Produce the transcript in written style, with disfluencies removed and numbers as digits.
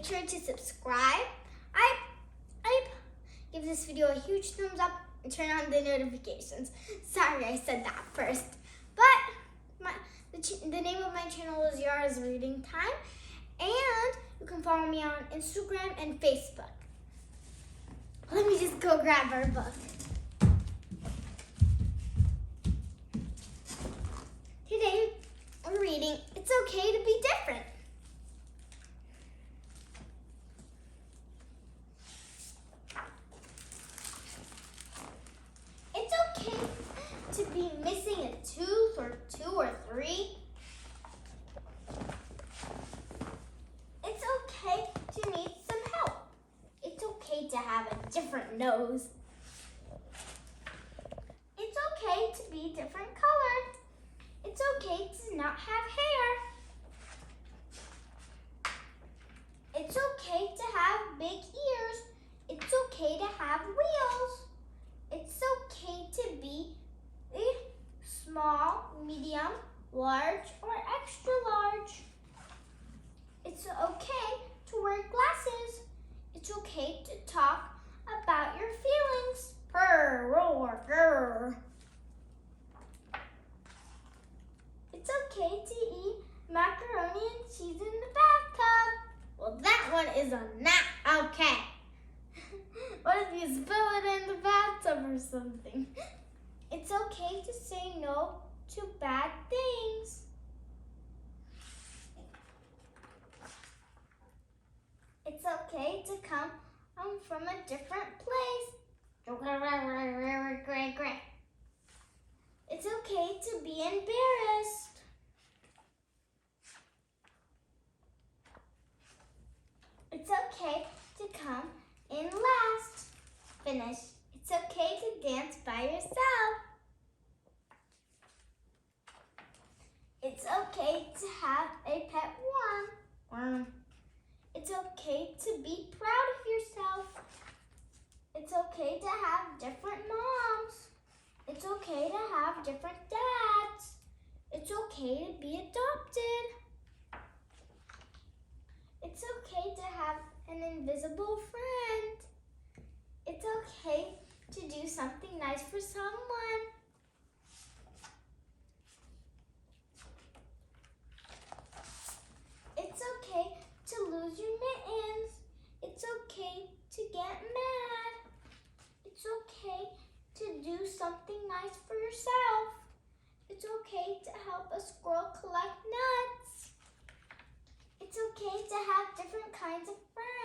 make sure to subscribe. I give this video a huge thumbs up and turn on the notifications. Sorry I said that first. But the name of my channel is Yara's Reading Time. And you can follow me on Instagram and Facebook. Let me just go grab our book. Today we're reading It's Okay to Be Different. It's okay to be missing a tooth or two or three. It's okay to need some help. It's okay to have a different nose. It's okay to be different color. It's okay to not have hair. It's okay to have big ears. It's okay to have wheels. It's okay to be small, medium, large, or extra large. It's okay to wear glasses. It's okay to talk about your feelings. Purr, roar, grrr. It's okay to eat macaroni and cheese in the bathtub. Well, that one is not okay. What if you spill it in the bathtub or something? It's okay to say no to bad things. It's okay to come from a different place. It's okay to be embarrassed. It's okay to come in last. Finish. It's okay to dance by yourself. It's okay to have a pet worm. It's okay to be proud of yourself. It's okay to have different moms. It's okay to have different dads. It's okay to be adopted. It's okay to have an invisible friend. It's okay to do something nice for someone. It's okay to lose your mittens. It's okay to get mad. It's okay to do something nice for yourself. It's okay to help a squirrel collect nuts. It's okay to have different kinds of friends.